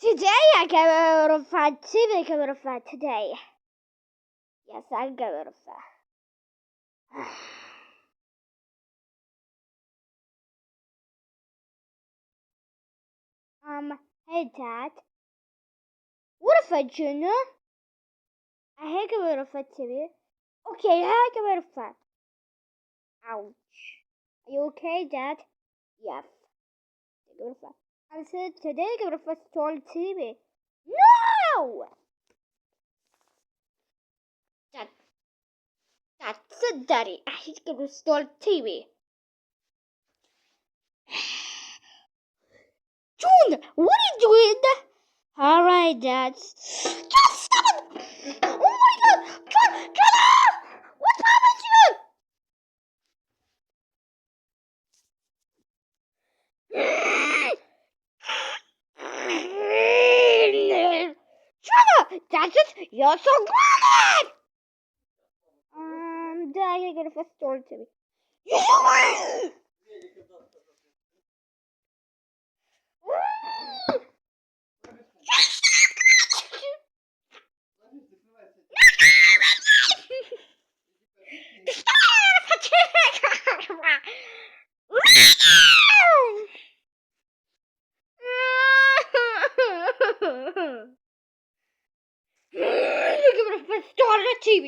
Today I got a little fun. Today I got a little fun today. Yes, I got a little fun. Hey Dad. What if I Junior? I hate a little fun today. Okay, I got a little fun. Ouch. Are you okay, Dad? Yes. A little fun. I said today I got a fun story TV. No! That's it, Daddy. I hate to restore TV. June, what are you doing? Alright, Dad. Just stop it! Oh my God! Get out! What's happened to you? Trevor, that's it. You're so grounded. Dad, I gotta first story to me. You're gonna start a TV.